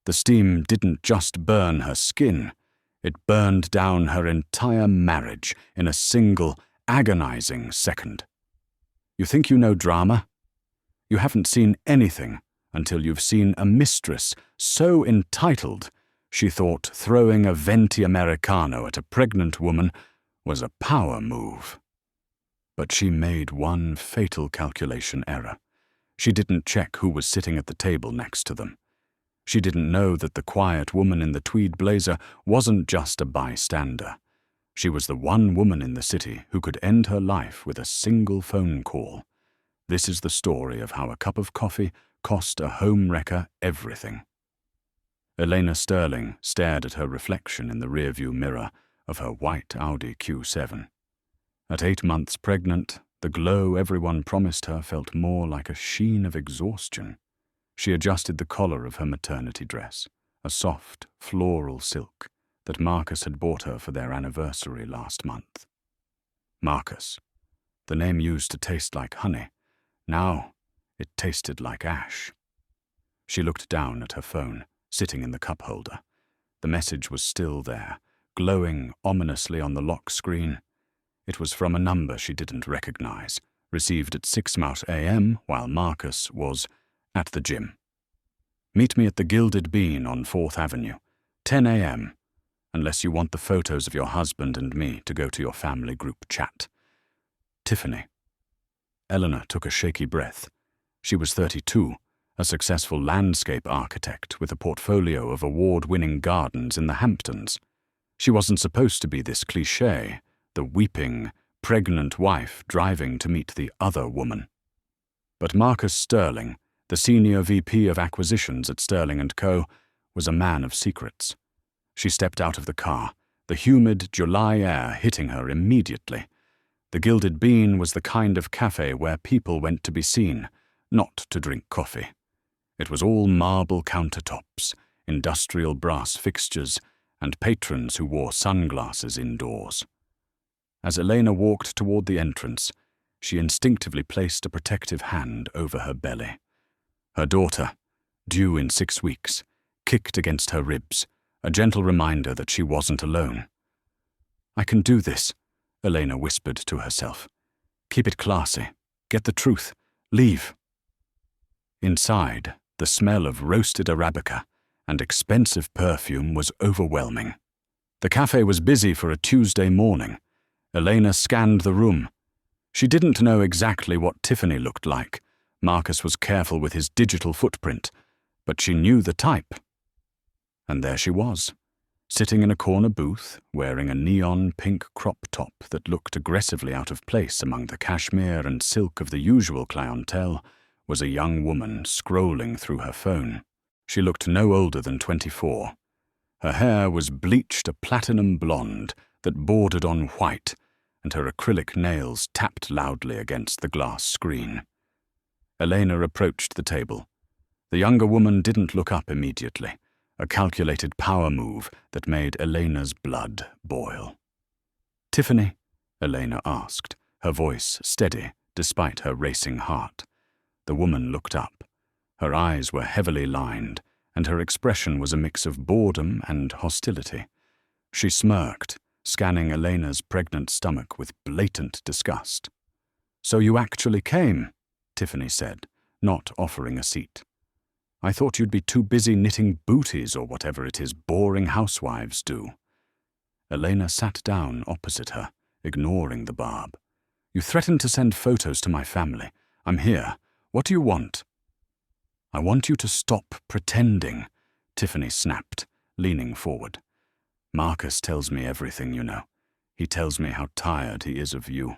The steam didn't just burn her skin, it burned down her entire marriage in a single, agonizing second. You think you know drama? You haven't seen anything until you've seen a mistress so entitled she thought throwing a venti americano at a pregnant woman was a power move. But she made one fatal calculation error. She didn't check who was sitting at the table next to them. She didn't know that the quiet woman in the tweed blazer wasn't just a bystander. She was the one woman in the city who could end her life with a single phone call. This is the story of how a cup of coffee cost a homewrecker everything. Elena Sterling stared at her reflection in the rearview mirror of her white Audi Q7. At 8 months pregnant, the glow everyone promised her felt more like a sheen of exhaustion. She adjusted the collar of her maternity dress, a soft, floral silk that Marcus had bought her for their anniversary last month. Marcus, the name used to taste like honey. Now it tasted like ash. She looked down at her phone, sitting in the cup holder. The message was still there, glowing ominously on the lock screen. It was from a number she didn't recognize, received at 6 a.m. while Marcus was at the gym. Meet me at the Gilded Bean on 4th Avenue, 10 a.m., unless you want the photos of your husband and me to go to your family group chat. Tiffany. Elena took a shaky breath. She was 32, a successful landscape architect with a portfolio of award-winning gardens in the Hamptons. She wasn't supposed to be this cliché, the weeping, pregnant wife driving to meet the other woman. But Marcus Sterling, the senior VP of acquisitions at Sterling & Co., was a man of secrets. She stepped out of the car, the humid July air hitting her immediately. The Gilded Bean was the kind of café where people went to be seen, not to drink coffee. It was all marble countertops, industrial brass fixtures, and patrons who wore sunglasses indoors. As Elena walked toward the entrance, she instinctively placed a protective hand over her belly. Her daughter, due in 6 weeks, kicked against her ribs, a gentle reminder that she wasn't alone. "I can do this," Elena whispered to herself. "Keep it classy. Get the truth. Leave." Inside, the smell of roasted Arabica and expensive perfume was overwhelming. The cafe was busy for a Tuesday morning. Elena scanned the room. She didn't know exactly what Tiffany looked like. Marcus was careful with his digital footprint, but she knew the type. And there she was, sitting in a corner booth, wearing a neon pink crop top that looked aggressively out of place among the cashmere and silk of the usual clientele, was a young woman scrolling through her phone. She looked no older than 24. Her hair was bleached a platinum blonde that bordered on white, and her acrylic nails tapped loudly against the glass screen. Elena approached the table. The younger woman didn't look up immediately, a calculated power move that made Elena's blood boil. "Tiffany?" Elena asked, her voice steady despite her racing heart. The woman looked up. Her eyes were heavily lined, and her expression was a mix of boredom and hostility. She smirked, scanning Elena's pregnant stomach with blatant disgust. "So you actually came," Tiffany said, not offering a seat. "I thought you'd be too busy knitting booties or whatever it is boring housewives do." Elena sat down opposite her, ignoring the barb. "You threatened to send photos to my family. I'm here. What do you want?" "I want you to stop pretending," Tiffany snapped, leaning forward. "Marcus tells me everything, you know. He tells me how tired he is of you.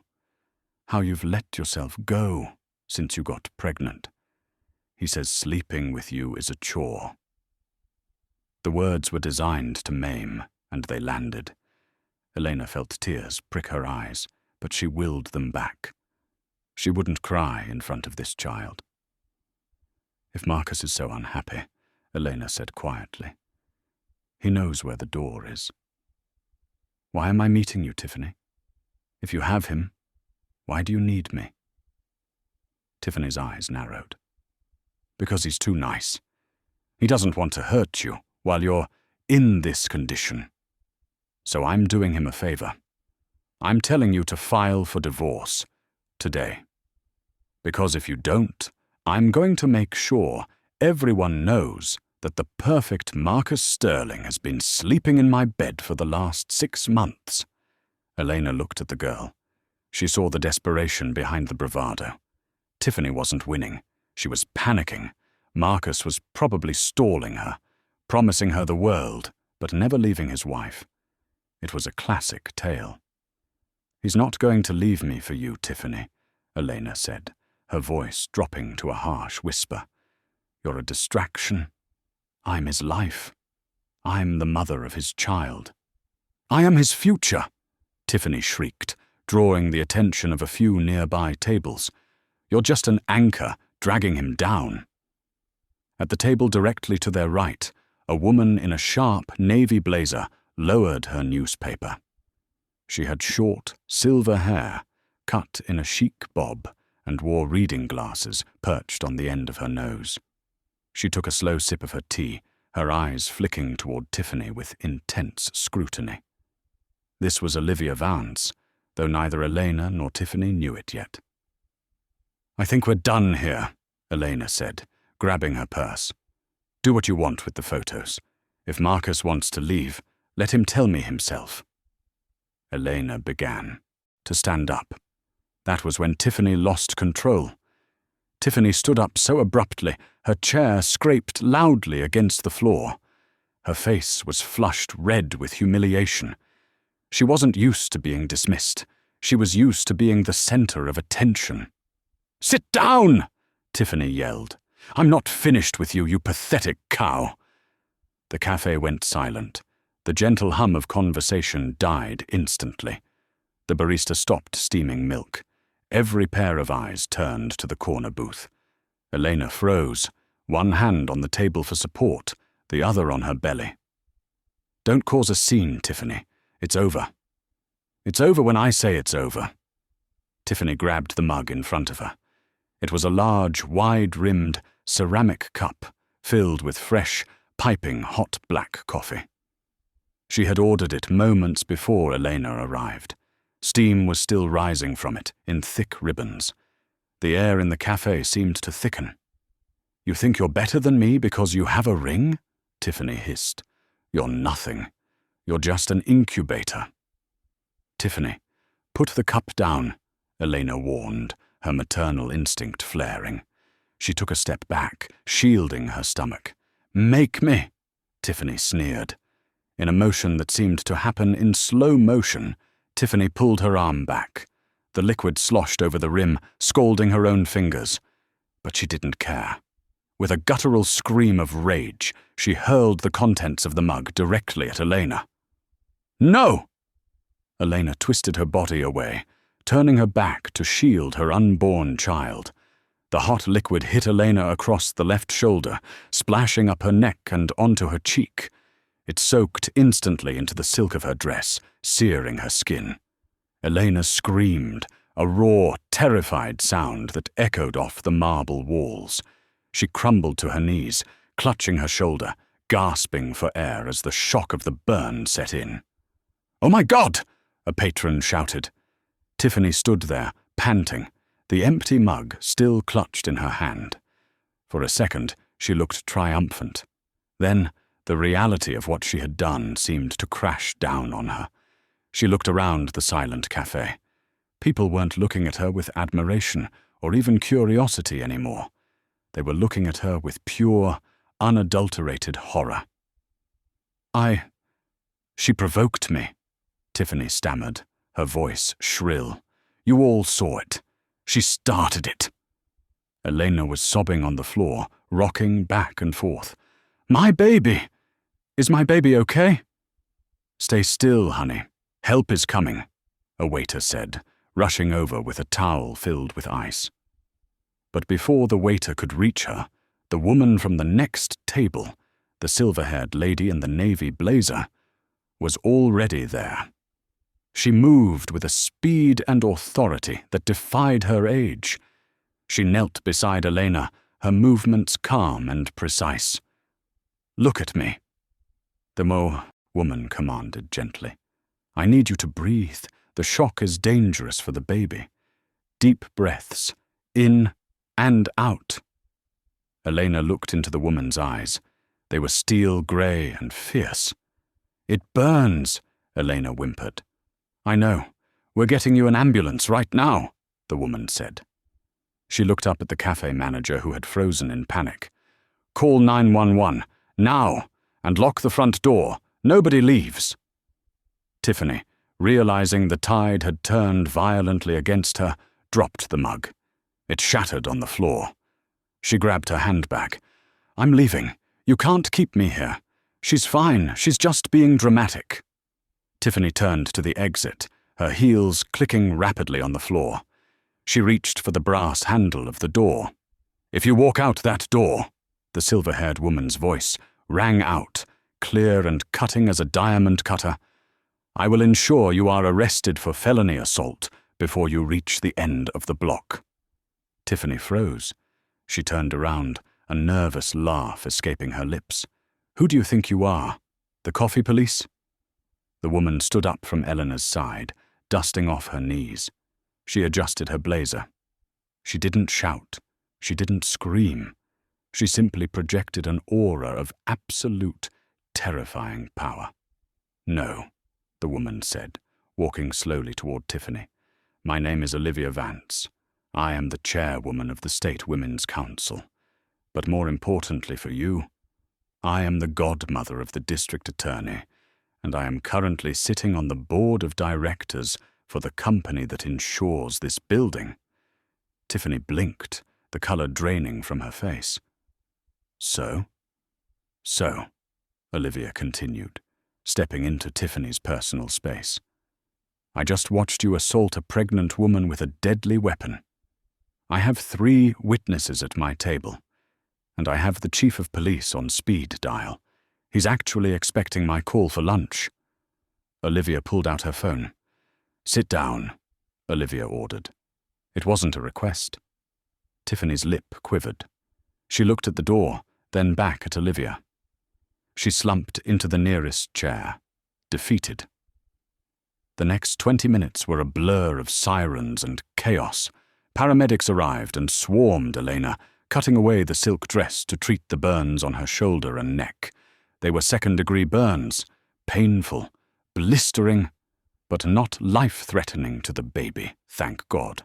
How you've let yourself go since you got pregnant. He says sleeping with you is a chore." The words were designed to maim, and they landed. Elena felt tears prick her eyes, but she willed them back. She wouldn't cry in front of this child. "If Marcus is so unhappy," Elena said quietly, "he knows where the door is." "Why am I meeting you, Tiffany? If you have him, why do you need me?" Tiffany's eyes narrowed. "Because he's too nice. He doesn't want to hurt you while you're in this condition. So I'm doing him a favor. I'm telling you to file for divorce today. Because if you don't, I'm going to make sure everyone knows that the perfect Marcus Sterling has been sleeping in my bed for the last 6 months. Elena looked at the girl. She saw the desperation behind the bravado. Tiffany wasn't winning. She was panicking. Marcus was probably stalling her, promising her the world, but never leaving his wife. It was a classic tale. He's not going to leave me for you, Tiffany, Elena said, her voice dropping to a harsh whisper. You're a distraction. I'm his life. I'm the mother of his child. I am his future, Tiffany shrieked, drawing the attention of a few nearby tables. You're just an anchor dragging him down. At the table directly to their right, a woman in a sharp navy blazer lowered her newspaper. She had short, silver hair, cut in a chic bob, and wore reading glasses perched on the end of her nose. She took a slow sip of her tea, her eyes flicking toward Tiffany with intense scrutiny. This was Olivia Vance, though neither Elena nor Tiffany knew it yet. I think we're done here, Elena said, grabbing her purse. Do what you want with the photos. If Marcus wants to leave, let him tell me himself. Elena began to stand up. That was when Tiffany lost control. Tiffany stood up so abruptly, her chair scraped loudly against the floor. Her face was flushed red with humiliation. She wasn't used to being dismissed. She was used to being the center of attention. Sit down, Tiffany yelled. I'm not finished with you, you pathetic cow. The cafe went silent. The gentle hum of conversation died instantly. The barista stopped steaming milk. Every pair of eyes turned to the corner booth. Elena froze, one hand on the table for support, the other on her belly. Don't cause a scene, Tiffany. It's over. It's over when I say it's over. Tiffany grabbed the mug in front of her. It was a large, wide-rimmed ceramic cup filled with fresh, piping hot black coffee. She had ordered it moments before Elena arrived. Steam was still rising from it in thick ribbons. The air in the cafe seemed to thicken. You think you're better than me because you have a ring? Tiffany hissed. You're nothing. You're just an incubator. Tiffany, put the cup down, Elena warned, her maternal instinct flaring. She took a step back, shielding her stomach. Make me, Tiffany sneered. In a motion that seemed to happen in slow motion, Tiffany pulled her arm back. The liquid sloshed over the rim, scalding her own fingers. But she didn't care. With a guttural scream of rage, she hurled the contents of the mug directly at Elena. No! Elena twisted her body away, turning her back to shield her unborn child. The hot liquid hit Elena across the left shoulder, splashing up her neck and onto her cheek. It soaked instantly into the silk of her dress, searing her skin. Elena screamed, a raw, terrified sound that echoed off the marble walls. She crumbled to her knees, clutching her shoulder, gasping for air as the shock of the burn set in. "Oh my God!" a patron shouted. Tiffany stood there, panting, the empty mug still clutched in her hand. For a second, she looked triumphant. Then, the reality of what she had done seemed to crash down on her. She looked around the silent cafe. People weren't looking at her with admiration or even curiosity anymore. They were looking at her with pure, unadulterated horror. She provoked me, Tiffany stammered, her voice shrill. You all saw it. She started it. Elena was sobbing on the floor, rocking back and forth. My baby! Is my baby okay? Stay still, honey. Help is coming, a waiter said, rushing over with a towel filled with ice. But before the waiter could reach her, the woman from the next table, the silver-haired lady in the navy blazer, was already there. She moved with a speed and authority that defied her age. She knelt beside Elena, her movements calm and precise. Look at me. The woman commanded gently. I need you to breathe. The shock is dangerous for the baby. Deep breaths, in and out. Elena looked into the woman's eyes. They were steel grey and fierce. It burns, Elena whimpered. I know. We're getting you an ambulance right now, the woman said. She looked up at the café manager who had frozen in panic. Call 911, now, and lock the front door. Nobody leaves. Tiffany, realizing the tide had turned violently against her, dropped the mug. It shattered on the floor. She grabbed her handbag. I'm leaving. You can't keep me here. She's fine. She's just being dramatic. Tiffany turned to the exit, her heels clicking rapidly on the floor. She reached for the brass handle of the door. If you walk out that door, the silver-haired woman's voice rang out, clear and cutting as a diamond cutter, I will ensure you are arrested for felony assault before you reach the end of the block. Tiffany froze. She turned around, a nervous laugh escaping her lips. Who do you think you are? The coffee police? The woman stood up from Elena's side, dusting off her knees. She adjusted her blazer. She didn't shout. She didn't scream. She simply projected an aura of absolute, terrifying power. No, the woman said, walking slowly toward Tiffany. My name is Olivia Vance. I am the chairwoman of the State Women's Council. But more importantly for you, I am the godmother of the district attorney, and I am currently sitting on the board of directors for the company that insures this building. Tiffany blinked, the color draining from her face. So, Olivia continued, stepping into Tiffany's personal space. I just watched you assault a pregnant woman with a deadly weapon. I have 3 witnesses at my table, and I have the chief of police on speed dial. He's actually expecting my call for lunch. Olivia pulled out her phone. Sit down, Olivia ordered. It wasn't a request. Tiffany's lip quivered. She looked at the door, then back at Olivia. She slumped into the nearest chair, defeated. The next 20 minutes were a blur of sirens and chaos. Paramedics arrived and swarmed Elena, cutting away the silk dress to treat the burns on her shoulder and neck. They were second-degree burns, painful, blistering, but not life-threatening to the baby, thank God.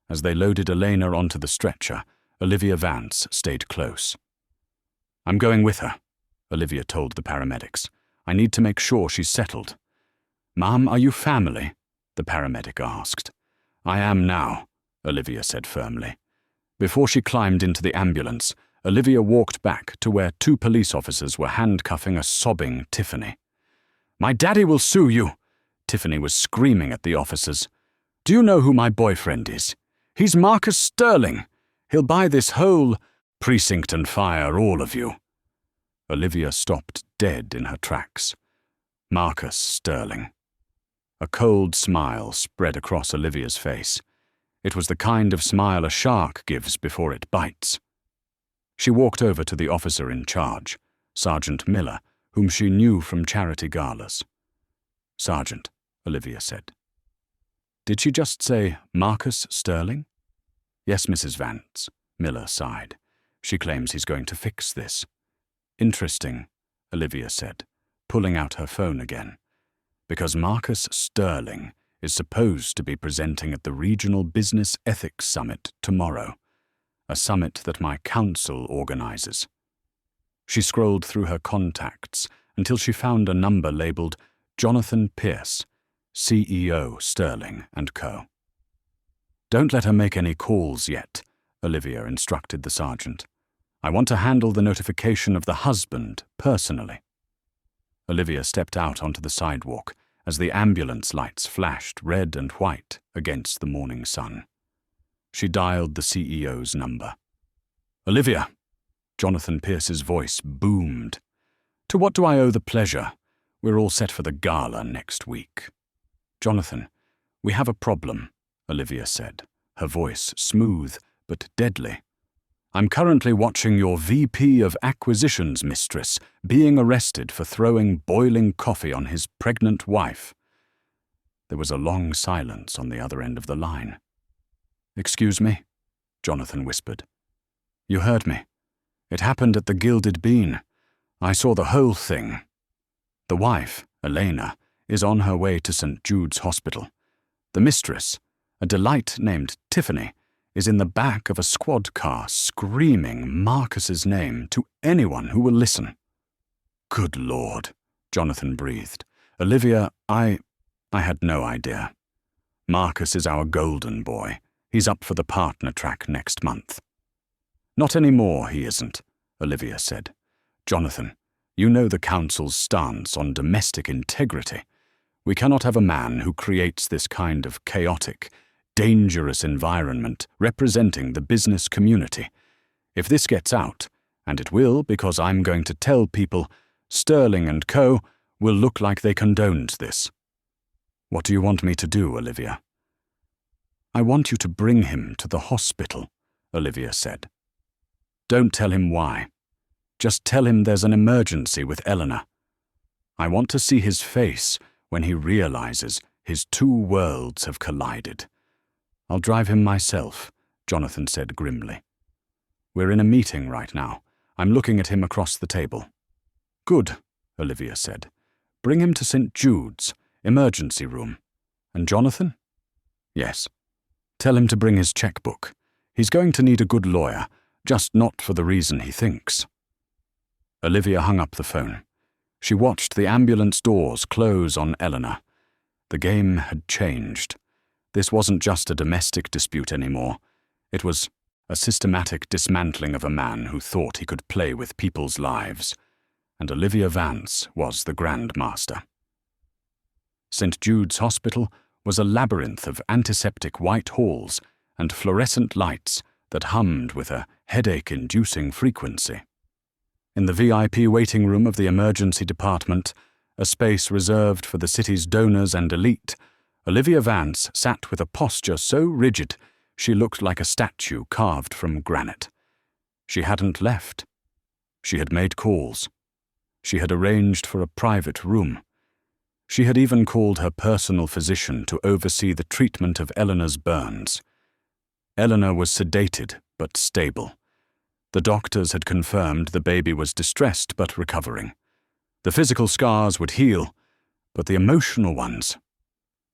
As they loaded Elena onto the stretcher, Olivia Vance stayed close. I'm going with her, Olivia told the paramedics. I need to make sure she's settled. Ma'am, are you family? The paramedic asked. I am now, Olivia said firmly. Before she climbed into the ambulance, Olivia walked back to where 2 police officers were handcuffing a sobbing Tiffany. My daddy will sue you, Tiffany was screaming at the officers. Do you know who my boyfriend is? He's Marcus Sterling. He'll buy this whole precinct and fire all of you. Olivia stopped dead in her tracks. Marcus Sterling. A cold smile spread across Olivia's face. It was the kind of smile a shark gives before it bites. She walked over to the officer in charge, Sergeant Miller, whom she knew from charity galas. Sergeant, Olivia said. Did she just say Marcus Sterling? Yes, Mrs. Vance, Miller sighed. She claims he's going to fix this. Interesting, Olivia said, pulling out her phone again. Because Marcus Sterling is supposed to be presenting at the Regional Business Ethics Summit tomorrow, a summit that my council organizes. She scrolled through her contacts until she found a number labeled Jonathan Pierce, CEO Sterling & Co. Don't let her make any calls yet, Olivia instructed the sergeant. I want to handle the notification of the husband personally. Olivia stepped out onto the sidewalk as the ambulance lights flashed red and white against the morning sun. She dialed the CEO's number. Olivia, Jonathan Pierce's voice boomed. To what do I owe the pleasure? We're all set for the gala next week. Jonathan, we have a problem, Olivia said, her voice smooth but deadly. I'm currently watching your VP of Acquisitions, Mistress, being arrested for throwing boiling coffee on his pregnant wife." There was a long silence on the other end of the line. "Excuse me," Jonathan whispered. "You heard me. It happened at the Gilded Bean. I saw the whole thing. The wife, Elena, is on her way to St. Jude's Hospital. The mistress, a delight named Tiffany, is in the back of a squad car screaming Marcus's name to anyone who will listen." "Good Lord," Jonathan breathed. "Olivia, I had no idea. Marcus is our golden boy. He's up for the partner track next month." "Not anymore, he isn't," Olivia said. "Jonathan, you know the council's stance on domestic integrity. We cannot have a man who creates this kind of chaotic, dangerous environment representing the business community. If this gets out, and it will because I'm going to tell people, Sterling and Co. will look like they condoned this." "What do you want me to do, Olivia?" "I want you to bring him to the hospital," Olivia said. "Don't tell him why. Just tell him there's an emergency with Elena. I want to see his face when he realizes his two worlds have collided." "I'll drive him myself," Jonathan said grimly. "We're in a meeting right now. I'm looking at him across the table." "Good," Olivia said. "Bring him to St. Jude's, emergency room. And Jonathan?" "Yes. Tell him to bring his checkbook. He's going to need a good lawyer, just not for the reason he thinks." Olivia hung up the phone. She watched the ambulance doors close on Elena. The game had changed. This wasn't just a domestic dispute anymore. It was a systematic dismantling of a man who thought he could play with people's lives. And Olivia Vance was the Grand Master. St. Jude's Hospital was a labyrinth of antiseptic white halls and fluorescent lights that hummed with a headache-inducing frequency. In the VIP waiting room of the emergency department, a space reserved for the city's donors and elite, Olivia Vance sat with a posture so rigid she looked like a statue carved from granite. She hadn't left. She had made calls. She had arranged for a private room. She had even called her personal physician to oversee the treatment of Eleanor's burns. Elena was sedated but stable. The doctors had confirmed the baby was distressed but recovering. The physical scars would heal, but the emotional ones,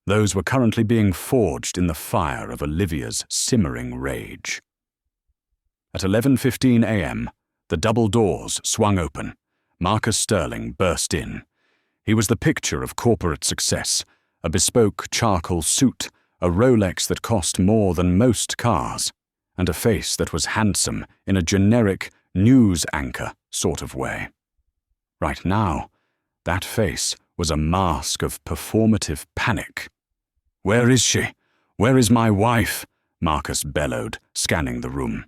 those were currently being forged in the fire of Olivia's simmering rage. At 11:15 a.m., the double doors swung open. Marcus Sterling burst in. He was the picture of corporate success, a bespoke charcoal suit, a Rolex that cost more than most cars, and a face that was handsome in a generic news anchor sort of way. Right now, that face was a mask of performative panic. "Where is she? Where is my wife?" Marcus bellowed, scanning the room.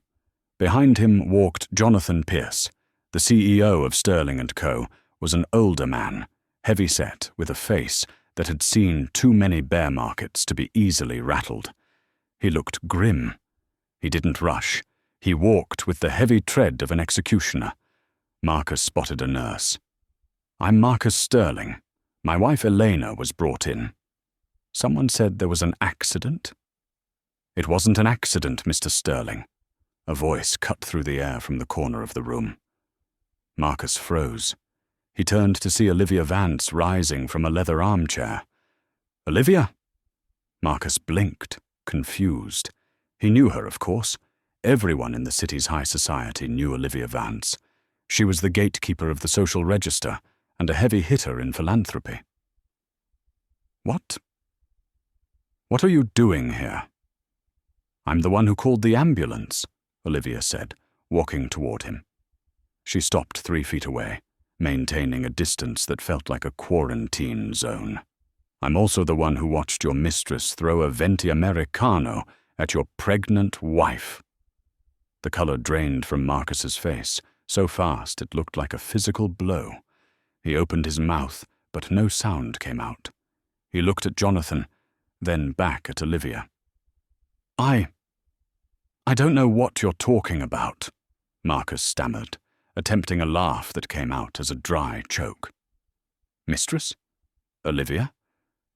Behind him walked Jonathan Pierce. The CEO of Sterling & Co. was an older man, heavy-set with a face that had seen too many bear markets to be easily rattled. He looked grim. He didn't rush. He walked with the heavy tread of an executioner. Marcus spotted a nurse. "I'm Marcus Sterling. My wife Elena was brought in. Someone said there was an accident?" "It wasn't an accident, Mr. Sterling." A voice cut through the air from the corner of the room. Marcus froze. He turned to see Olivia Vance rising from a leather armchair. "Olivia?" Marcus blinked, confused. He knew her, of course. Everyone in the city's high society knew Olivia Vance. She was the gatekeeper of the social register and a heavy hitter in philanthropy. What are you doing here?" "I'm the one who called the ambulance," Olivia said, walking toward him. She stopped 3 feet away, maintaining a distance that felt like a quarantine zone. "I'm also the one who watched your mistress throw a venti americano at your pregnant wife." The color drained from Marcus's face, so fast it looked like a physical blow. He opened his mouth, but no sound came out. He looked at Jonathan, then back at Olivia. I don't know what you're talking about," Marcus stammered, attempting a laugh that came out as a dry choke. Mistress? Olivia?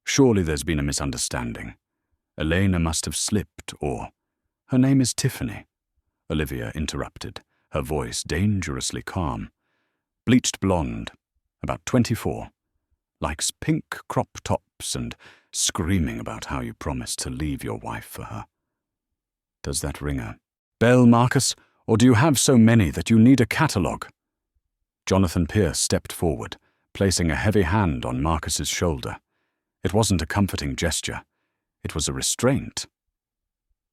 Surely there's been a misunderstanding. Elena must have slipped, or— Her name is Tiffany, Olivia interrupted, her voice dangerously calm. Bleached blonde, about 24, likes pink crop tops and screaming about how you promised to leave your wife for her. Does that ring a bell, Marcus, or do you have so many that you need a catalogue? Jonathan Pierce stepped forward, placing a heavy hand on Marcus's shoulder. It wasn't a comforting gesture. It was a restraint.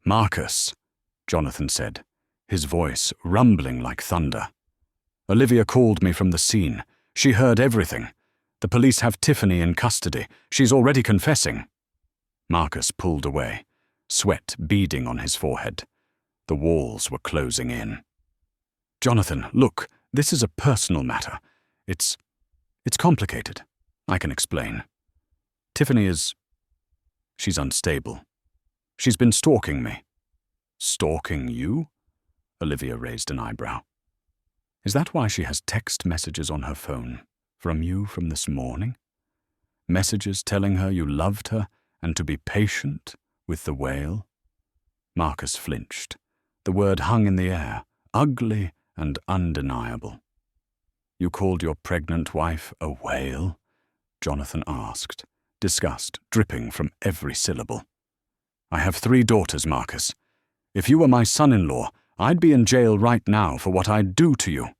Marcus, Jonathan said, his voice rumbling like thunder. Olivia called me from the scene. She heard everything. The police have Tiffany in custody. She's already confessing. Marcus pulled away, sweat beading on his forehead. The walls were closing in. Jonathan, look, this is a personal matter. It's complicated. I can explain. Tiffany she's unstable. She's been stalking me. Stalking you? Olivia raised an eyebrow. Is that why she has text messages on her phone from you from this morning? Messages telling her you loved her and to be patient with the whale? Marcus flinched. The word hung in the air, ugly and undeniable. You called your pregnant wife a whale? Jonathan asked, disgust dripping from every syllable. I have 3 daughters, Marcus. If you were my son-in-law, I'd be in jail right now for what I'd do to you.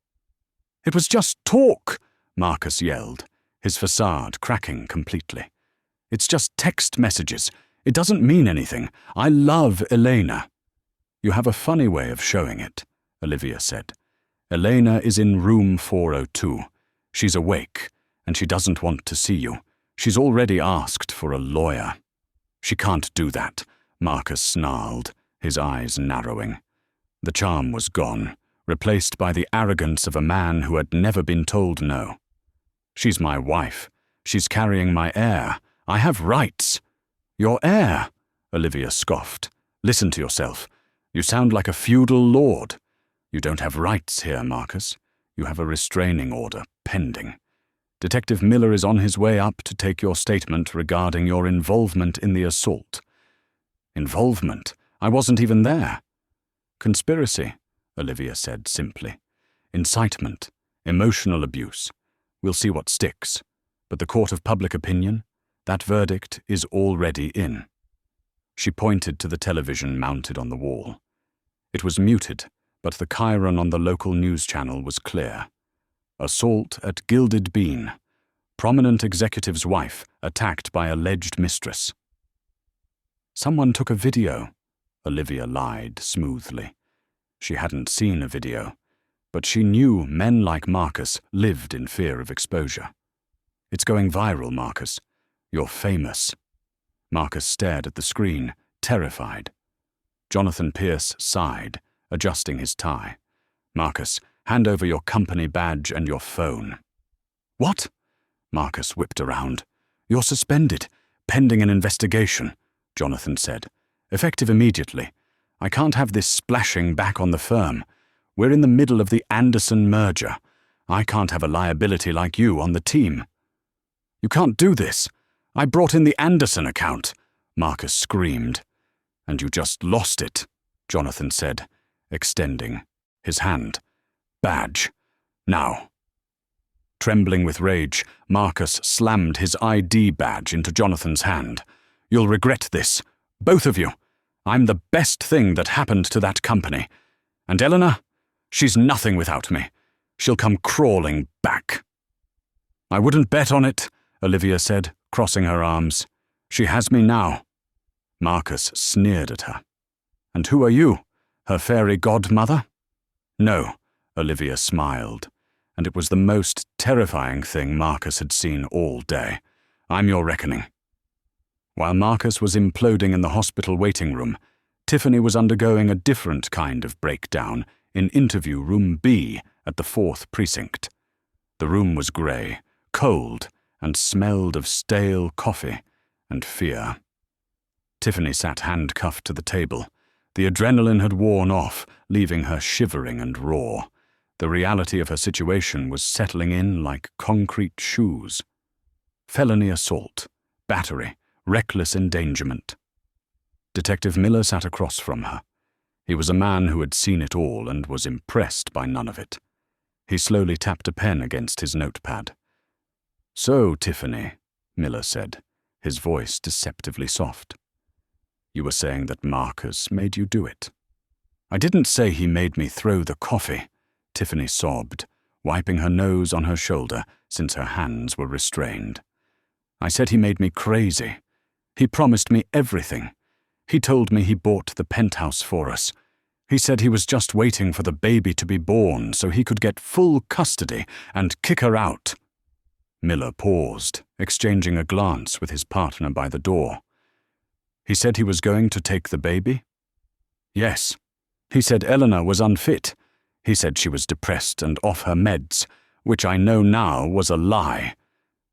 It was just talk, Marcus yelled, his facade cracking completely. It's just text messages. It doesn't mean anything. I love Elena. You have a funny way of showing it, Olivia said. Elena is in room 402. She's awake, and she doesn't want to see you. She's already asked for a lawyer. She can't do that, Marcus snarled, his eyes narrowing. The charm was gone, replaced by the arrogance of a man who had never been told no. She's my wife. She's carrying my heir. I have rights. Your heir? Olivia scoffed. Listen to yourself. You sound like a feudal lord. You don't have rights here, Marcus. You have a restraining order pending. Detective Miller is on his way up to take your statement regarding your involvement in the assault. Involvement? I wasn't even there. Conspiracy, Olivia said simply. Incitement, emotional abuse. We'll see what sticks. But the court of public opinion, that verdict is already in. She pointed to the television mounted on the wall. It was muted, but the chyron on the local news channel was clear. Assault at Gilded Bean. Prominent executive's wife attacked by alleged mistress. Someone took a video, Olivia lied smoothly. She hadn't seen a video, but she knew men like Marcus lived in fear of exposure. It's going viral, Marcus. You're famous. Marcus stared at the screen, terrified. Jonathan Pierce sighed, adjusting his tie. Marcus, hand over your company badge and your phone. What? Marcus whipped around. You're suspended, pending an investigation, Jonathan said. Effective immediately. I can't have this splashing back on the firm. We're in the middle of the Anderson merger. I can't have a liability like you on the team. You can't do this. I brought in the Anderson account, Marcus screamed. And you just lost it, Jonathan said, extending his hand. Badge. Now. Trembling with rage, Marcus slammed his ID badge into Jonathan's hand. You'll regret this, both of you. I'm the best thing that happened to that company. And Elena, she's nothing without me. She'll come crawling back. I wouldn't bet on it, Olivia said, crossing her arms. She has me now. Marcus sneered at her. And who are you? Her fairy godmother? No, Olivia smiled, and it was the most terrifying thing Marcus had seen all day. I'm your reckoning. While Marcus was imploding in the hospital waiting room, Tiffany was undergoing a different kind of breakdown in interview room B at the 4th precinct. The room was grey, cold, and smelled of stale coffee and fear. Tiffany sat handcuffed to the table, The adrenaline had worn off, leaving her shivering and raw. The reality of her situation was settling in like concrete shoes. Felony assault, battery, reckless endangerment. Detective Miller sat across from her. He was a man who had seen it all and was impressed by none of it. He slowly tapped a pen against his notepad. "So, Tiffany," Miller said, his voice deceptively soft. "You were saying that Marcus made you do it." "I didn't say he made me throw the coffee," Tiffany sobbed, wiping her nose on her shoulder since her hands were restrained. "I said he made me crazy. He promised me everything. He told me he bought the penthouse for us. He said he was just waiting for the baby to be born so he could get full custody and kick her out." Miller paused, exchanging a glance with his partner by the door. "He said he was going to take the baby?" "Yes. He said Elena was unfit. He said she was depressed and off her meds, which I know now was a lie."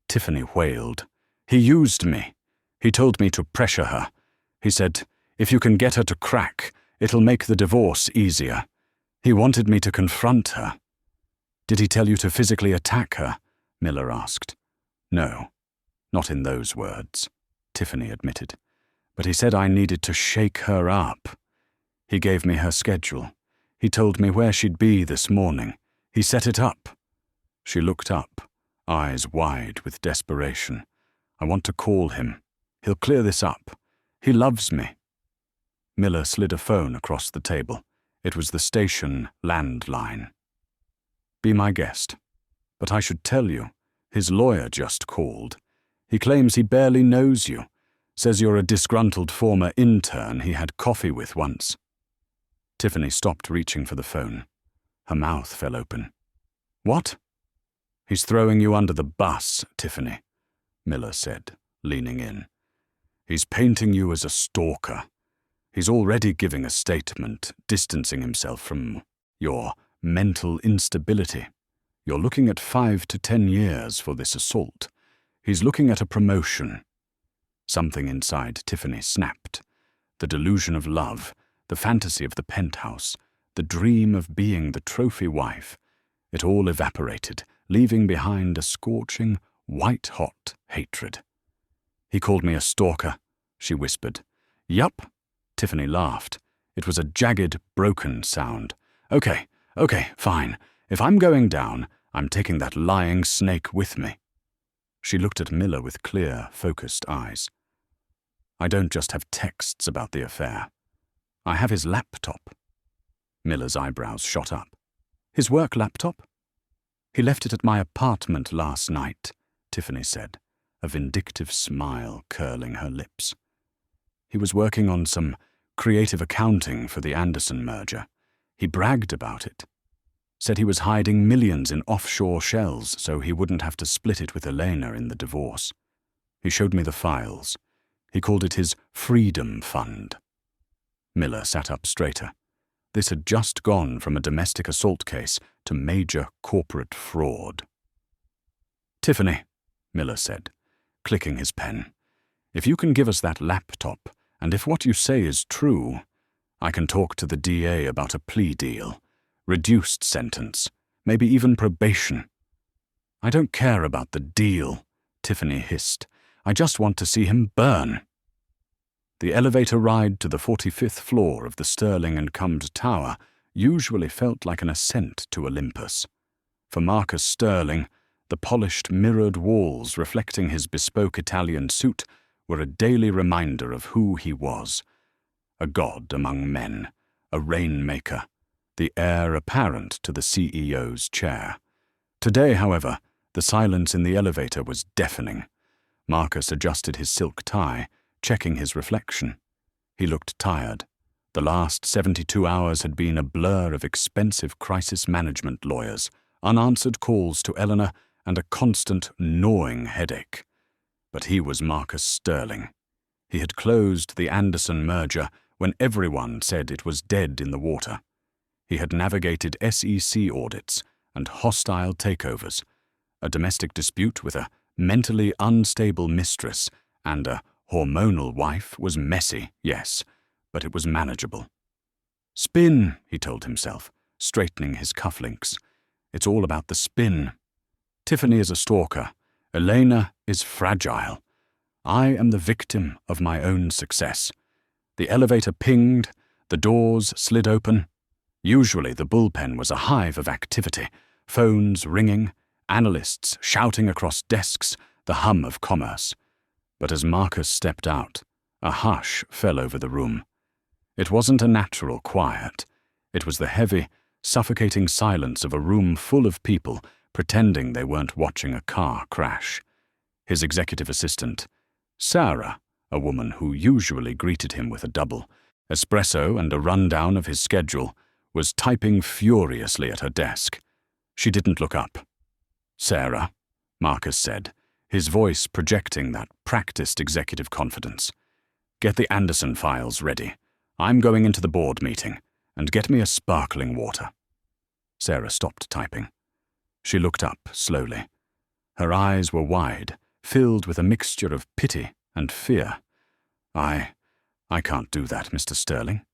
Tiffany wailed. "He used me. He told me to pressure her. He said, if you can get her to crack, it'll make the divorce easier. He wanted me to confront her." "Did he tell you to physically attack her?" Miller asked. "No, not in those words," Tiffany admitted. "But he said I needed to shake her up. He gave me her schedule. He told me where she'd be this morning. He set it up." She looked up, eyes wide with desperation. "I want to call him. He'll clear this up. He loves me." Miller slid a phone across the table. It was the station landline. "Be my guest. But I should tell you, his lawyer just called. He claims he barely knows you. Says you're a disgruntled former intern he had coffee with once." Tiffany stopped reaching for the phone. Her mouth fell open. "What?" "He's throwing you under the bus, Tiffany," Miller said, leaning in. "He's painting you as a stalker. He's already giving a statement, distancing himself from your mental instability. You're looking at 5 to 10 years for this assault. He's looking at a promotion." Something inside Tiffany snapped. The delusion of love, the fantasy of the penthouse, the dream of being the trophy wife, it all evaporated, leaving behind a scorching, white-hot hatred. "He called me a stalker," she whispered. "Yup," Tiffany laughed. It was a jagged, broken sound. Okay, fine. If I'm going down, I'm taking that lying snake with me." She looked at Miller with clear, focused eyes. "I don't just have texts about the affair. I have his laptop." Miller's eyebrows shot up. "His work laptop?" "He left it at my apartment last night," Tiffany said, a vindictive smile curling her lips. "He was working on some creative accounting for the Anderson merger. He bragged about it. Said he was hiding millions in offshore shells so he wouldn't have to split it with Elena in the divorce. He showed me the files. He called it his Freedom Fund." Miller sat up straighter. This had just gone from a domestic assault case to major corporate fraud. "Tiffany," Miller said, clicking his pen, "if you can give us that laptop, and if what you say is true, I can talk to the DA about a plea deal. Reduced sentence, maybe even probation." "I don't care about the deal," Tiffany hissed. "I just want to see him burn." The elevator ride to the 45th floor of the Sterling and Cummed Tower usually felt like an ascent to Olympus. For Marcus Sterling, the polished, mirrored walls reflecting his bespoke Italian suit were a daily reminder of who he was. A god among men, a rainmaker, the heir apparent to the CEO's chair. Today, however, the silence in the elevator was deafening. Marcus adjusted his silk tie, checking his reflection. He looked tired. The last 72 hours had been a blur of expensive crisis management lawyers, unanswered calls to Elena, and a constant, gnawing headache. But he was Marcus Sterling. He had closed the Anderson merger when everyone said it was dead in the water. He had navigated SEC audits and hostile takeovers, a domestic dispute with a mentally unstable mistress, and a hormonal wife was messy, yes, but it was manageable. Spin, he told himself, straightening his cufflinks. It's all about the spin. Tiffany is a stalker. Elena is fragile. I am the victim of my own success. The elevator pinged, the doors slid open. Usually the bullpen was a hive of activity, phones ringing, analysts shouting across desks, the hum of commerce. But as Marcus stepped out, a hush fell over the room. It wasn't a natural quiet. It was the heavy, suffocating silence of a room full of people pretending they weren't watching a car crash. His executive assistant, Sarah, a woman who usually greeted him with a double espresso and a rundown of his schedule, was typing furiously at her desk. She didn't look up. "Sarah," Marcus said, his voice projecting that practiced executive confidence. "Get the Anderson files ready. I'm going into the board meeting, and get me a sparkling water." Sarah stopped typing. She looked up slowly. Her eyes were wide, filled with a mixture of pity and fear. I can't do that, Mr. Sterling."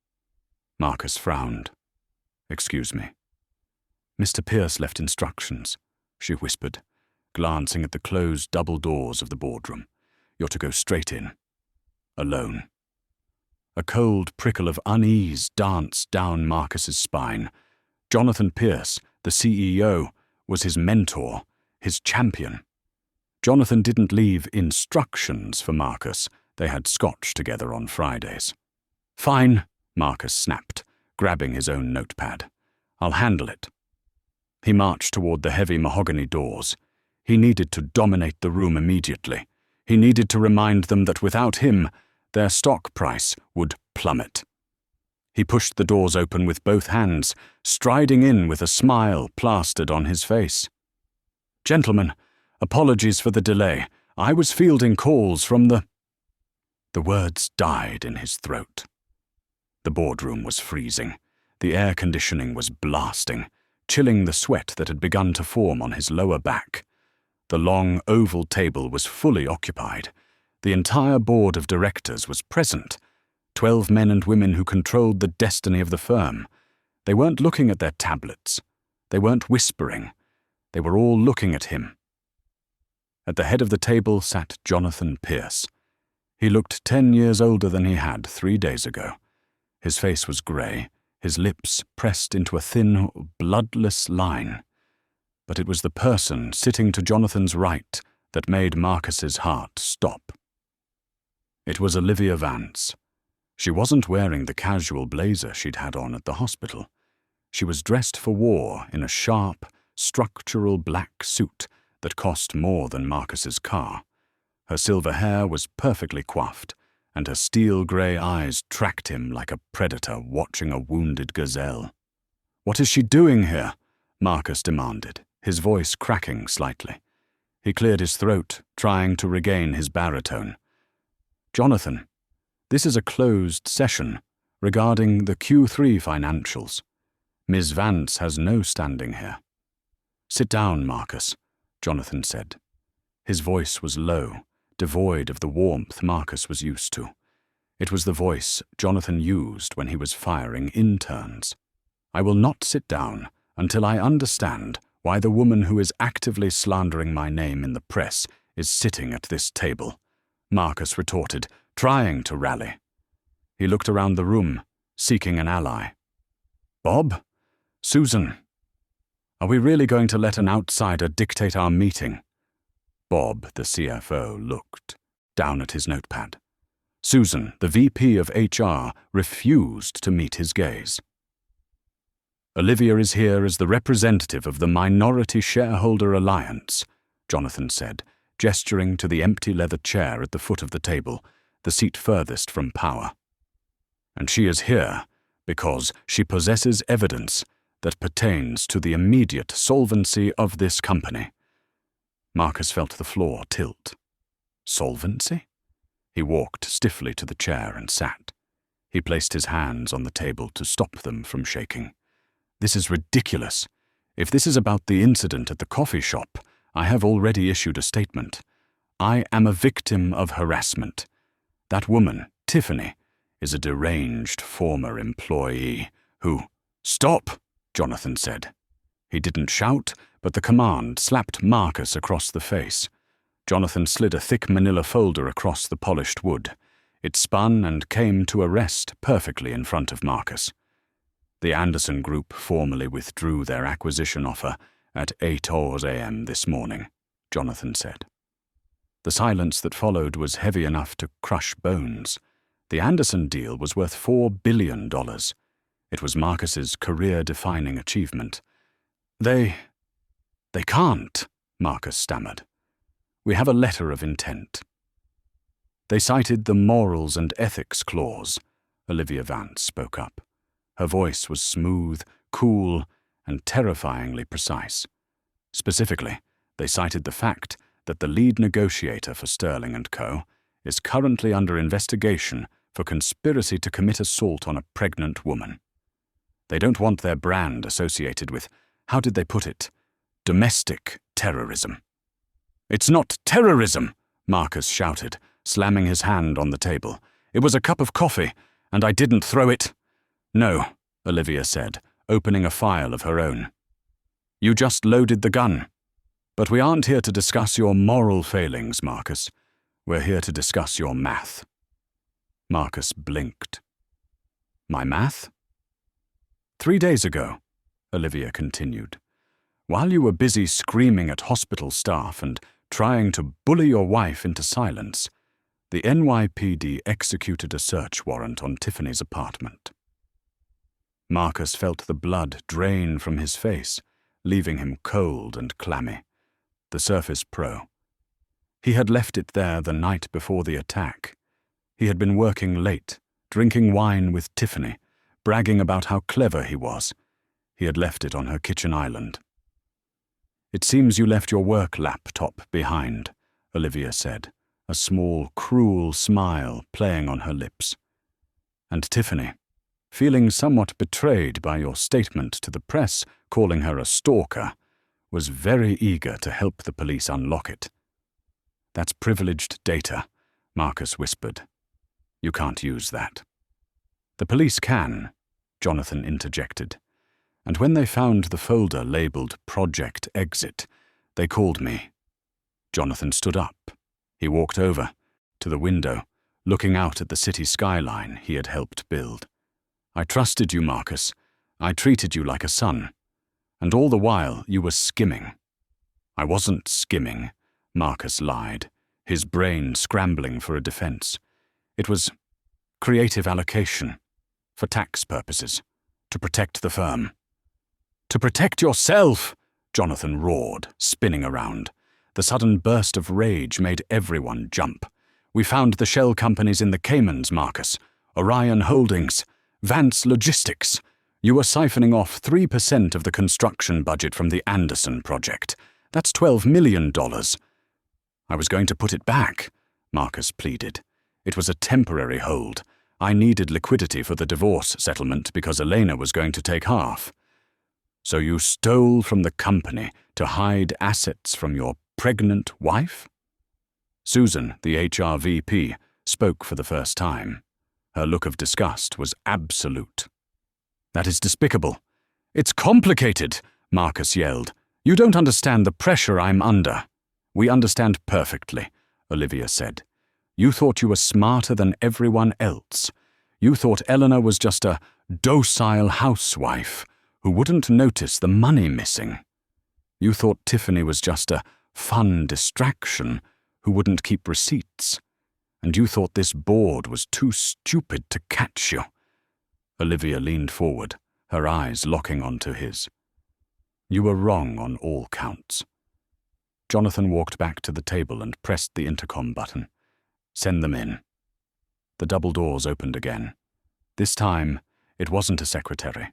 Marcus frowned. "Excuse me." "Mr. Pierce left instructions," she whispered, glancing at the closed double doors of the boardroom. "You're to go straight in. Alone." A cold prickle of unease danced down Marcus's spine. Jonathan Pierce, the CEO, was his mentor, his champion. Jonathan didn't leave instructions for Marcus. They had scotch together on Fridays. "Fine," Marcus snapped, grabbing his own notepad. "I'll handle it." He marched toward the heavy mahogany doors. He needed to dominate the room immediately. He needed to remind them that without him, their stock price would plummet. He pushed the doors open with both hands, striding in with a smile plastered on his face. "Gentlemen, apologies for the delay. I was fielding calls from the—" The words died in his throat. The boardroom was freezing. The air conditioning was blasting, chilling the sweat that had begun to form on his lower back. The long oval table was fully occupied. The entire board of directors was present, 12 men and women who controlled the destiny of the firm. They weren't looking at their tablets. They weren't whispering. They were all looking at him. At the head of the table sat Jonathan Pierce. He looked 10 years older than he had 3 days ago. His face was grey, his lips pressed into a thin, bloodless line. But it was the person sitting to Jonathan's right that made Marcus's heart stop. It was Olivia Vance. She wasn't wearing the casual blazer she'd had on at the hospital. She was dressed for war in a sharp, structural black suit that cost more than Marcus's car. Her silver hair was perfectly coiffed, and her steel-grey eyes tracked him like a predator watching a wounded gazelle. "What is she doing here?" Marcus demanded, his voice cracking slightly. He cleared his throat, trying to regain his baritone. "Jonathan, this is a closed session regarding the Q3 financials. Ms. Vance has no standing here." "Sit down, Marcus," Jonathan said. His voice was low, devoid of the warmth Marcus was used to. It was the voice Jonathan used when he was firing interns. "I will not sit down until I understand why the woman who is actively slandering my name in the press is sitting at this table," Marcus retorted, trying to rally. He looked around the room, seeking an ally. "Bob? Susan? Are we really going to let an outsider dictate our meeting?" Bob, the CFO, looked down at his notepad. Susan, the VP of HR, refused to meet his gaze. "Olivia is here as the representative of the Minority Shareholder Alliance," Jonathan said, gesturing to the empty leather chair at the foot of the table, the seat furthest from power. "And she is here because she possesses evidence that pertains to the immediate solvency of this company." Marcus felt the floor tilt. Solvency? He walked stiffly to the chair and sat. He placed his hands on the table to stop them from shaking. "This is ridiculous. If this is about the incident at the coffee shop, I have already issued a statement. I am a victim of harassment. That woman, Tiffany, is a deranged former employee "Who?" "Stop!" Jonathan said. He didn't shout, but the command slapped Marcus across the face. Jonathan slid a thick manila folder across the polished wood. It spun and came to a rest perfectly in front of Marcus. The Anderson Group formally withdrew their acquisition offer at 8 a.m. this morning, Jonathan said. The silence that followed was heavy enough to crush bones. The Anderson deal was worth $4 billion. It was Marcus's career-defining achievement. They can't, Marcus stammered. "We have a letter of intent." "They cited the morals and ethics clause," Olivia Vance spoke up. Her voice was smooth, cool, and terrifyingly precise. Specifically, they cited the fact that the lead negotiator for Sterling & Co. is currently under investigation for conspiracy to commit assault on a pregnant woman. They don't want their brand associated with, how did they put it, domestic terrorism. "It's not terrorism," Marcus shouted, slamming his hand on the table. "It was a cup of coffee, and I didn't throw it." "No," Olivia said, opening a file of her own. "You just loaded the gun. But we aren't here to discuss your moral failings, Marcus. We're here to discuss your math." Marcus blinked. "My math?" 3 days ago," Olivia continued, "while you were busy screaming at hospital staff and trying to bully your wife into silence, the NYPD executed a search warrant on Tiffany's apartment." Marcus felt the blood drain from his face, leaving him cold and clammy. The Surface Pro. He had left it there the night before the attack. He had been working late, drinking wine with Tiffany, bragging about how clever he was. He had left it on her kitchen island. "It seems you left your work laptop behind," Olivia said, a small, cruel smile playing on her lips. "And Tiffany, feeling somewhat betrayed by your statement to the press calling her a stalker, was very eager to help the police unlock it." "That's privileged data," Marcus whispered. "You can't use that." "The police can," Jonathan interjected. "And when they found the folder labeled Project Exit, they called me." Jonathan stood up. He walked over to the window, looking out at the city skyline he had helped build. "I trusted you, Marcus. I treated you like a son. And all the while you were skimming." "I wasn't skimming," Marcus lied, his brain scrambling for a defense. "It was creative allocation, for tax purposes, to protect the firm." "To protect yourself!" Jonathan roared, spinning around. The sudden burst of rage made everyone jump. "We found the shell companies in the Caymans, Marcus. Orion Holdings, Vance Logistics. You were siphoning off 3% of the construction budget from the Anderson project. That's $12 million. "I was going to put it back," Marcus pleaded. "It was a temporary hold. I needed liquidity for the divorce settlement because Elena was going to take half." "So you stole from the company to hide assets from your pregnant wife?" Susan, the HR VP, spoke for the first time. Her look of disgust was absolute. "That is despicable." "It's complicated," Marcus yelled. "You don't understand the pressure I'm under." "We understand perfectly," Olivia said. "You thought you were smarter than everyone else. You thought Elena was just a docile housewife who wouldn't notice the money missing. You thought Tiffany was just a fun distraction who wouldn't keep receipts. And you thought this board was too stupid to catch you." Olivia leaned forward, her eyes locking onto his. "You were wrong on all counts." Jonathan walked back to the table and pressed the intercom button. "Send them in." The double doors opened again. This time, it wasn't a secretary.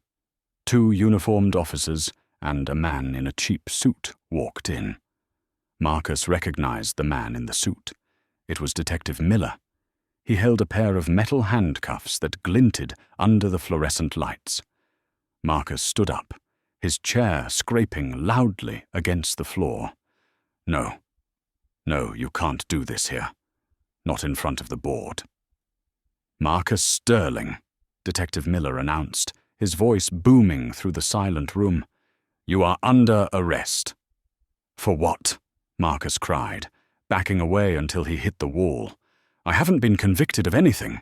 2 uniformed officers and a man in a cheap suit walked in. Marcus recognized the man in the suit. It was Detective Miller. He held a pair of metal handcuffs that glinted under the fluorescent lights. Marcus stood up, his chair scraping loudly against the floor. No, you can't do this here. Not in front of the board." "Marcus Sterling," Detective Miller announced, his voice booming through the silent room. "You are under arrest." "For what?" Marcus cried, backing away until he hit the wall. "I haven't been convicted of anything."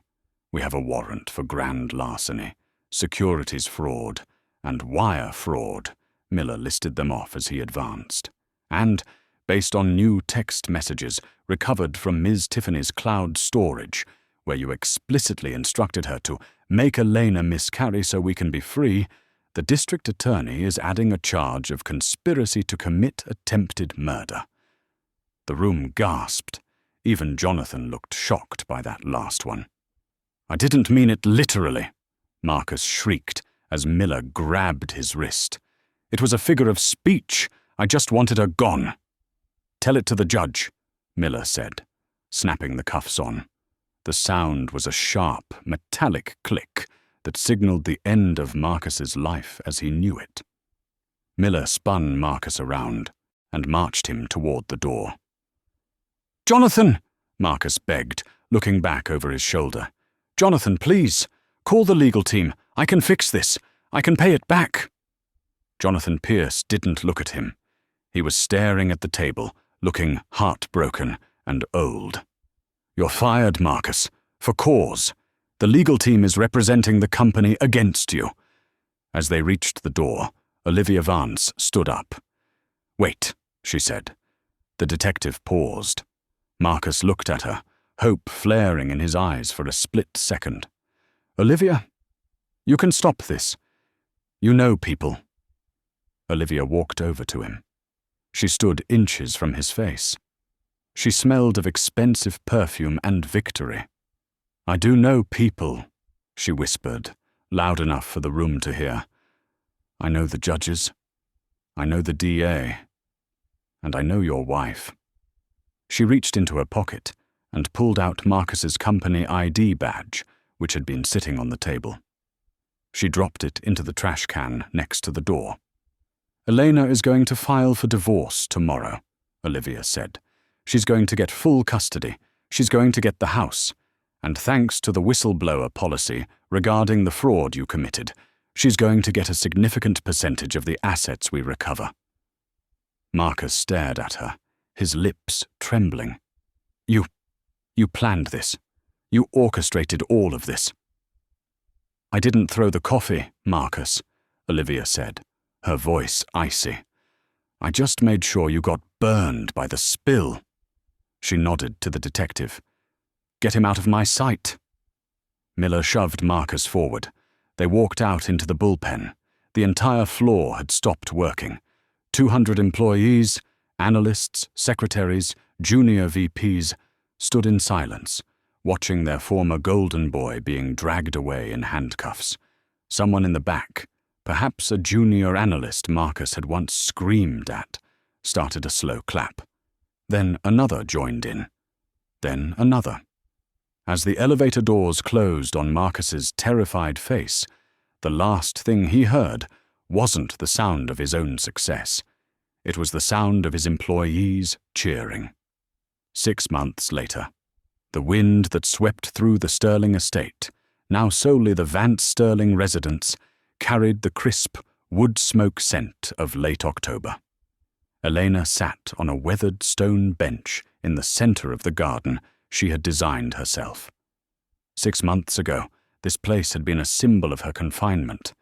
"We have a warrant for grand larceny, securities fraud, and wire fraud." Miller listed them off as he advanced. "And, based on new text messages recovered from Ms. Tiffany's cloud storage, where you explicitly instructed her to make Elena miscarry so we can be free, the district attorney is adding a charge of conspiracy to commit attempted murder." The room gasped. Even Jonathan looked shocked by that last one. "I didn't mean it literally," Marcus shrieked as Miller grabbed his wrist. "It was a figure of speech. I just wanted her gone." "Tell it to the judge," Miller said, snapping the cuffs on. The sound was a sharp, metallic click that signaled the end of Marcus's life as he knew it. Miller spun Marcus around and marched him toward the door. "Jonathan!" Marcus begged, looking back over his shoulder. "Jonathan, please, call the legal team. I can fix this. I can pay it back." Jonathan Pierce didn't look at him. He was staring at the table, looking heartbroken and old. "You're fired, Marcus, for cause. The legal team is representing the company against you." As they reached the door, Olivia Vance stood up. "Wait," she said. The detective paused. Marcus looked at her, hope flaring in his eyes for a split second. "Olivia, you can stop this. You know people." Olivia walked over to him. She stood inches from his face. She smelled of expensive perfume and victory. "I do know people," she whispered, loud enough for the room to hear. "I know the judges. I know the DA. And I know your wife." She reached into her pocket and pulled out Marcus's company ID badge, which had been sitting on the table. She dropped it into the trash can next to the door. "Elena is going to file for divorce tomorrow," Olivia said. "She's going to get full custody. She's going to get the house. And thanks to the whistleblower policy regarding the fraud you committed, she's going to get a significant percentage of the assets we recover." Marcus stared at her, his lips trembling. You planned this. You orchestrated all of this." "I didn't throw the coffee, Marcus," Olivia said, her voice icy. "I just made sure you got burned by the spill." She nodded to the detective. "Get him out of my sight." Miller shoved Marcus forward. They walked out into the bullpen. The entire floor had stopped working. 200 employees, analysts, secretaries, junior VPs, stood in silence, watching their former golden boy being dragged away in handcuffs. Someone in the back, perhaps a junior analyst Marcus had once screamed at, started a slow clap. Then another joined in. Then another. As the elevator doors closed on Marcus's terrified face, the last thing he heard wasn't the sound of his own success. It was the sound of his employees cheering. 6 months later, the wind that swept through the Sterling estate, now solely the Vance Sterling residence, carried the crisp, wood smoke scent of late October. Elena sat on a weathered stone bench in the center of the garden she had designed herself. 6 months ago, this place had been a symbol of her confinement,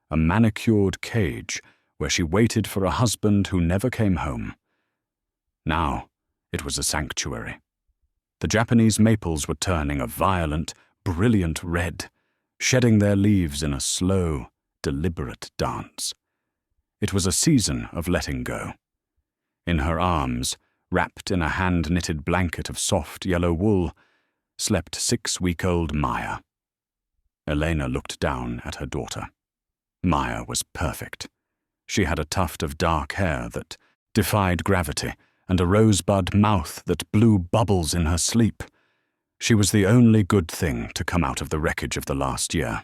a manicured cage where she waited for a husband who never came home. Now, it was a sanctuary. The Japanese maples were turning a violent, brilliant red, shedding their leaves in a slow, deliberate dance. It was a season of letting go. In her arms, wrapped in a hand-knitted blanket of soft yellow wool, slept 6-week-old Maya. Elena looked down at her daughter. Maya was perfect. She had a tuft of dark hair that defied gravity and a rosebud mouth that blew bubbles in her sleep. She was the only good thing to come out of the wreckage of the last year.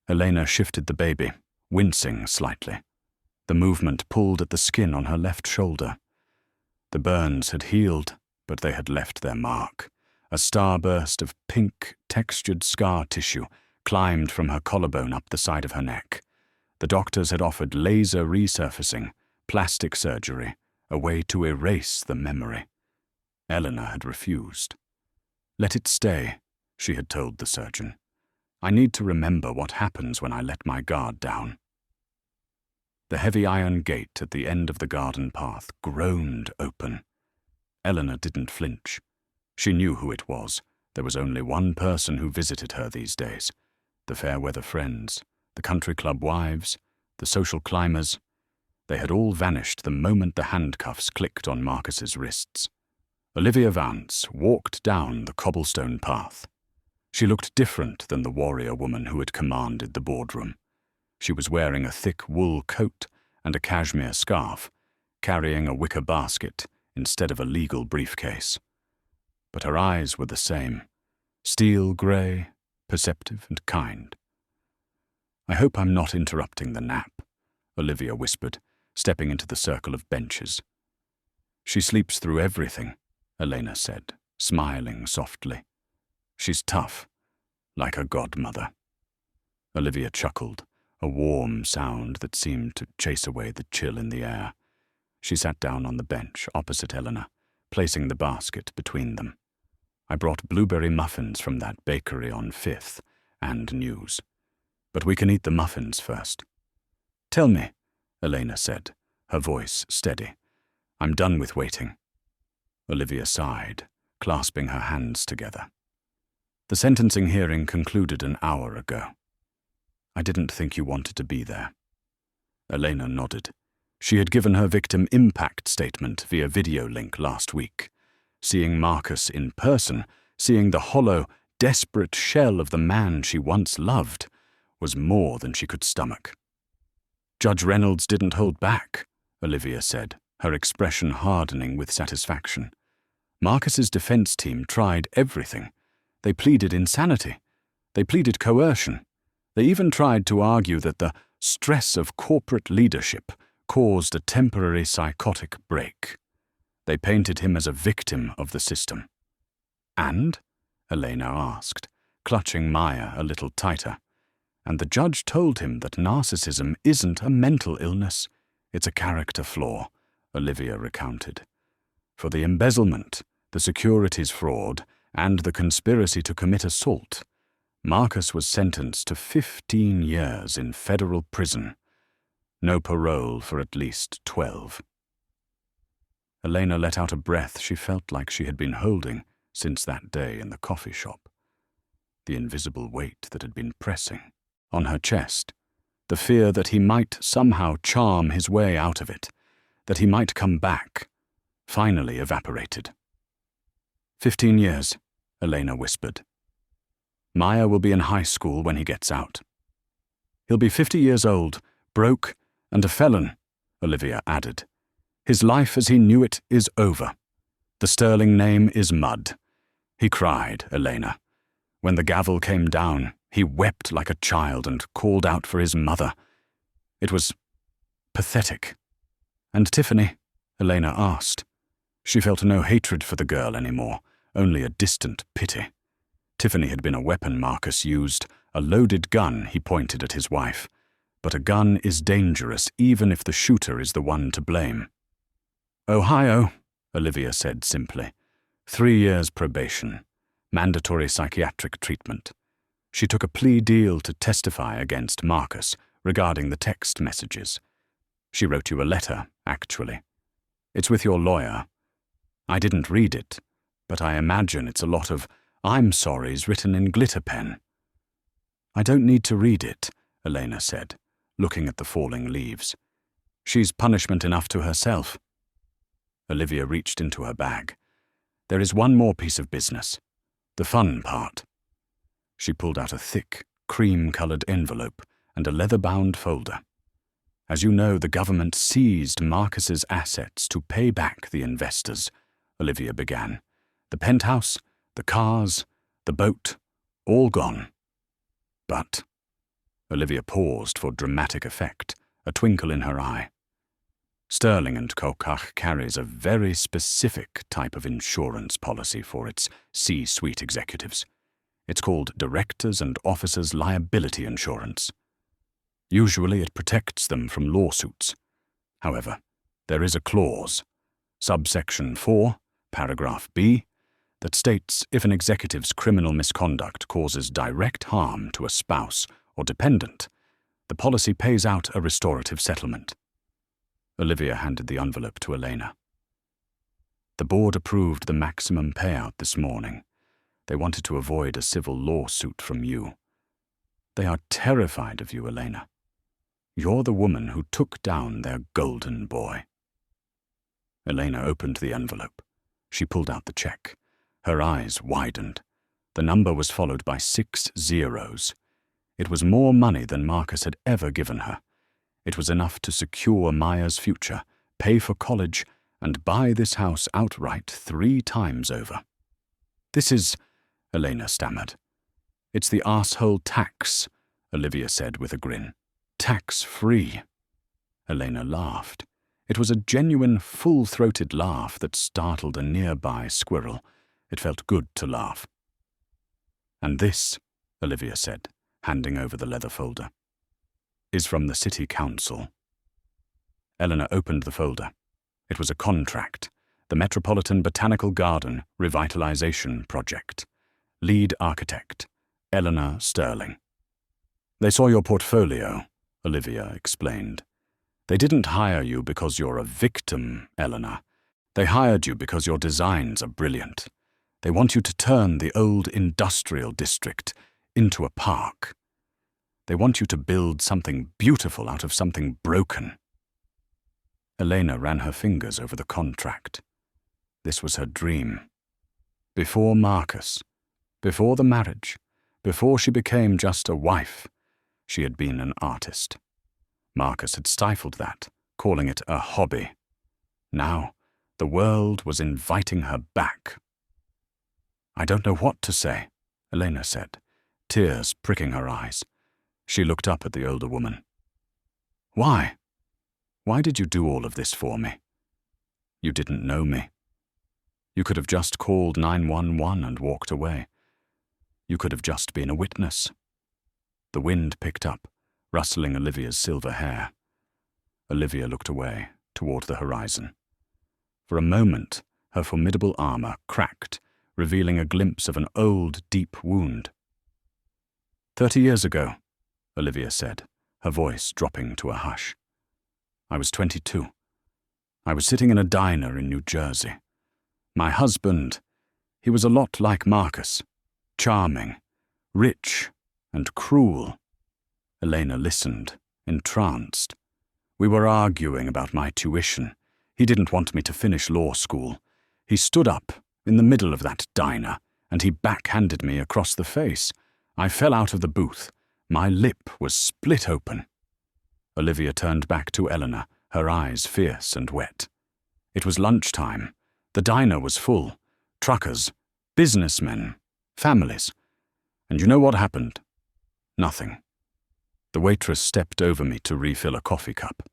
Elena shifted the baby, wincing slightly. The movement pulled at the skin on her left shoulder. The burns had healed, but they had left their mark, a starburst of pink, textured scar tissue climbed from her collarbone up the side of her neck. The doctors had offered laser resurfacing, plastic surgery, a way to erase the memory. Elena had refused. "Let it stay," she had told the surgeon. "I need to remember what happens when I let my guard down." The heavy iron gate at the end of the garden path groaned open. Elena didn't flinch. She knew who it was. There was only one person who visited her these days. The fair-weather friends, the country club wives, the social climbers. They had all vanished the moment the handcuffs clicked on Marcus's wrists. Olivia Vance walked down the cobblestone path. She looked different than the warrior woman who had commanded the boardroom. She was wearing a thick wool coat and a cashmere scarf, carrying a wicker basket instead of a legal briefcase. But her eyes were the same, steel grey, perceptive and kind. "I hope I'm not interrupting the nap," Olivia whispered, stepping into the circle of benches. "She sleeps through everything," Elena said, smiling softly. "She's tough, like her godmother." Olivia chuckled, a warm sound that seemed to chase away the chill in the air. She sat down on the bench opposite Elena, placing the basket between them. "I brought blueberry muffins from that bakery on 5th, and news. But we can eat the muffins first." "Tell me," Elena said, her voice steady. "I'm done with waiting." Olivia sighed, clasping her hands together. "The sentencing hearing concluded an hour ago. I didn't think you wanted to be there." Elena nodded. She had given her victim impact statement via video link last week. Seeing Marcus in person, seeing the hollow, desperate shell of the man she once loved, was more than she could stomach. "Judge Reynolds didn't hold back," Olivia said, her expression hardening with satisfaction. "Marcus's defense team tried everything. They pleaded insanity. They pleaded coercion. They even tried to argue that the stress of corporate leadership caused a temporary psychotic break. They painted him as a victim of the system." "And?" Elena asked, clutching Maya a little tighter. "And the judge told him that narcissism isn't a mental illness, it's a character flaw," Olivia recounted. "For the embezzlement, the securities fraud, and the conspiracy to commit assault, Marcus was sentenced to 15 years in federal prison. No parole for at least 12. Elena let out a breath she felt like she had been holding since that day in the coffee shop. The invisible weight that had been pressing on her chest, the fear that he might somehow charm his way out of it, that he might come back, finally evaporated. 15 years, Elena whispered. Maya will be in high school when he gets out. He'll be 50 years old, broke, and a felon, Olivia added. His life as he knew it is over. The sterling name is mud. He cried, Elena. When the gavel came down, he wept like a child and called out for his mother. It was pathetic. And Tiffany? Elena asked. She felt no hatred for the girl anymore, only a distant pity. Tiffany had been a weapon Marcus used, a loaded gun he pointed at his wife. But a gun is dangerous even if the shooter is the one to blame. Ohio, Olivia said simply. 3 years probation. Mandatory psychiatric treatment. She took a plea deal to testify against Marcus regarding the text messages. She wrote you a letter, actually. It's with your lawyer. I didn't read it, but I imagine it's a lot of I'm sorries written in glitter pen. I don't need to read it, Elena said, looking at the falling leaves. She's punishment enough to herself. Olivia reached into her bag. There is one more piece of business. The fun part. She pulled out a thick, cream-colored envelope and a leather-bound folder. As you know, the government seized Marcus's assets to pay back the investors, Olivia began. The penthouse, the cars, the boat, all gone. But Olivia paused for dramatic effect, a twinkle in her eye. Sterling & Kokach carries a very specific type of insurance policy for its C-suite executives. It's called Directors' and Officers' Liability Insurance. Usually it protects them from lawsuits. However, there is a clause, subsection 4, paragraph B, that states if an executive's criminal misconduct causes direct harm to a spouse or dependent, the policy pays out a restorative settlement. Olivia handed the envelope to Elena. The board approved the maximum payout this morning. They wanted to avoid a civil lawsuit from you. They are terrified of you, Elena. You're the woman who took down their golden boy. Elena opened the envelope. She pulled out the check. Her eyes widened. The number was followed by 6 zeros. It was more money than Marcus had ever given her. It was enough to secure Maya's future, pay for college, and buy this house outright 3 times over. "This is," Elena stammered. "It's the arsehole tax," Olivia said with a grin. "Tax-free." Elena laughed. It was a genuine, full-throated laugh that startled a nearby squirrel. It felt good to laugh. "And this," Olivia said, handing over the leather folder, "is from the city council." Eleanor opened the folder. It was a contract, the Metropolitan Botanical Garden Revitalization Project. Lead architect, Eleanor Sterling. "They saw your portfolio," Olivia explained. "They didn't hire you because you're a victim, Eleanor. They hired you because your designs are brilliant. They want you to turn the old industrial district into a park. They want you to build something beautiful out of something broken." Elena ran her fingers over the contract. This was her dream. Before Marcus, before the marriage, before she became just a wife, she had been an artist. Marcus had stifled that, calling it a hobby. Now, the world was inviting her back. "I don't know what to say," Elena said, tears pricking her eyes. She looked up at the older woman. "Why? Why did you do all of this for me? You didn't know me. You could have just called 911 and walked away. You could have just been a witness." The wind picked up, rustling Olivia's silver hair. Olivia looked away, toward the horizon. For a moment, her formidable armor cracked, revealing a glimpse of an old, deep wound. 30 years ago, Olivia said, her voice dropping to a hush. "I was 22. I was sitting in a diner in New Jersey. My husband, he was a lot like Marcus, charming, rich, and cruel." Elena listened, entranced. "We were arguing about my tuition. He didn't want me to finish law school. He stood up in the middle of that diner, and he backhanded me across the face. I fell out of the booth. My lip was split open." Olivia turned back to Eleanor, her eyes fierce and wet. It was lunchtime. The diner was full. Truckers, businessmen, families. And you know what happened? Nothing. The waitress stepped over me to refill a coffee cup.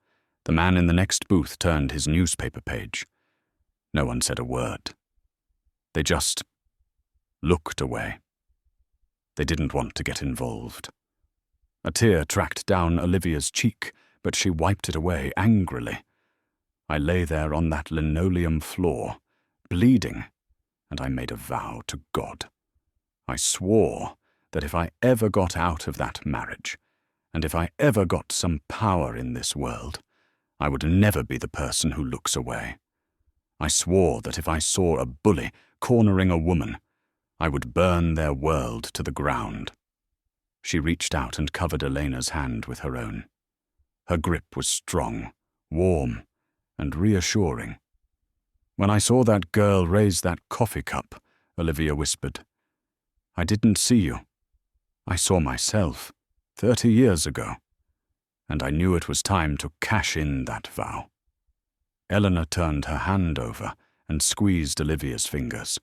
The man in the next booth turned his newspaper page. No one said a word. They just looked away. They didn't want to get involved. A tear tracked down Olivia's cheek, but she wiped it away angrily. I lay there on that linoleum floor, bleeding, and I made a vow to God. I swore that if I ever got out of that marriage, and if I ever got some power in this world, I would never be the person who looks away. I swore that if I saw a bully cornering a woman, I would burn their world to the ground. She reached out and covered Elena's hand with her own. Her grip was strong, warm, and reassuring. "When I saw that girl raise that coffee cup," Olivia whispered, "I didn't see you. I saw myself 30 years ago, and I knew it was time to cash in that vow." Eleanor turned her hand over and squeezed Olivia's fingers.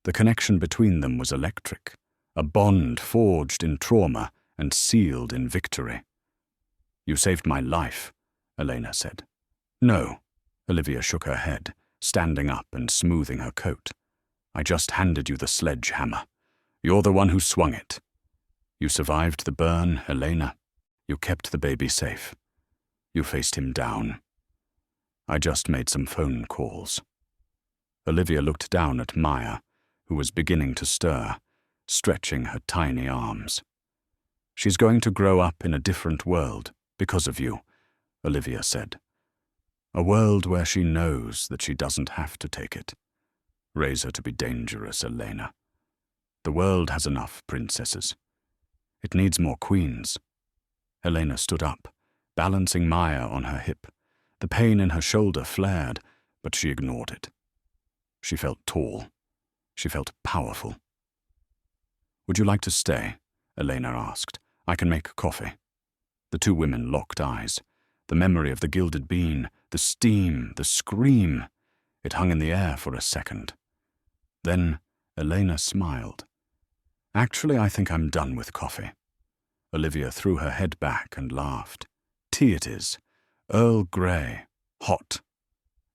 The connection between them was electric, a bond forged in trauma and sealed in victory. "You saved my life," Elena said. "No," Olivia shook her head, standing up and smoothing her coat. "I just handed you the sledgehammer. You're the one who swung it. You survived the burn, Elena. You kept the baby safe. You faced him down. I just made some phone calls." Olivia looked down at Maya, who was beginning to stir, stretching her tiny arms. "She's going to grow up in a different world because of you," Olivia said. "A world where she knows that she doesn't have to take it. Raise her to be dangerous, Elena. The world has enough princesses. It needs more queens." Elena stood up, balancing Maya on her hip. The pain in her shoulder flared, but she ignored it. She felt tall. She felt powerful. "Would you like to stay?" Elena asked. "I can make coffee." The two women locked eyes. The memory of the Gilded Bean, the steam, the scream. It hung in the air for a second. Then Elena smiled. "Actually, I think I'm done with coffee." Olivia threw her head back and laughed. "Tea it is. Earl Grey. Hot."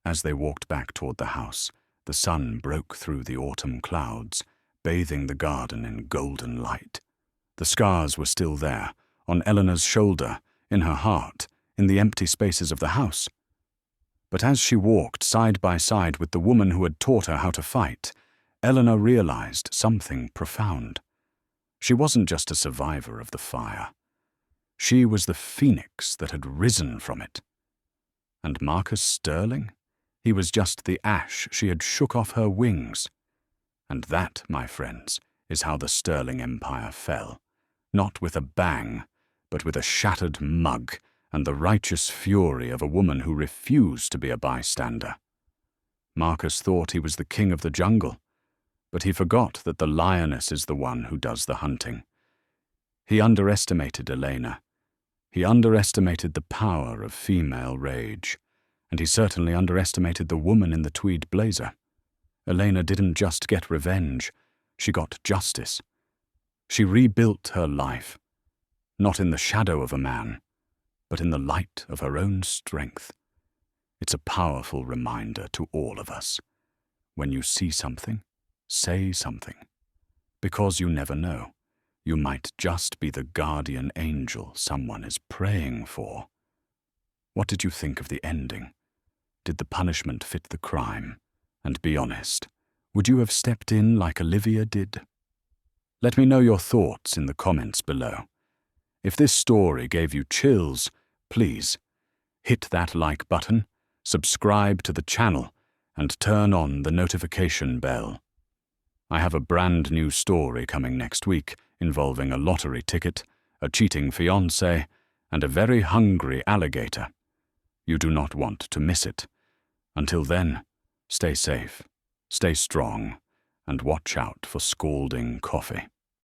As they walked back toward the house, the sun broke through the autumn clouds, bathing the garden in golden light. The scars were still there, on Eleanor's shoulder, in her heart, in the empty spaces of the house. But as she walked side by side with the woman who had taught her how to fight, Eleanor realized something profound. She wasn't just a survivor of the fire. She was the phoenix that had risen from it. And Marcus Sterling? He was just the ash she had shook off her wings. And that, my friends, is how the Sterling Empire fell. Not with a bang, but with a shattered mug and the righteous fury of a woman who refused to be a bystander. Marcus thought he was the king of the jungle, but he forgot that the lioness is the one who does the hunting. He underestimated Elena. He underestimated the power of female rage, and he certainly underestimated the woman in the tweed blazer. Elena didn't just get revenge, she got justice. She rebuilt her life, not in the shadow of a man, but in the light of her own strength. It's a powerful reminder to all of us. When you see something, say something. Because you never know. You might just be the guardian angel someone is praying for. What did you think of the ending? Did the punishment fit the crime? And be honest, would you have stepped in like Olivia did? Let me know your thoughts in the comments below. If this story gave you chills, please hit that like button, subscribe to the channel, and turn on the notification bell. I have a brand new story coming next week involving a lottery ticket, a cheating fiancé, and a very hungry alligator. You do not want to miss it. Until then, stay safe, stay strong, and watch out for scalding coffee.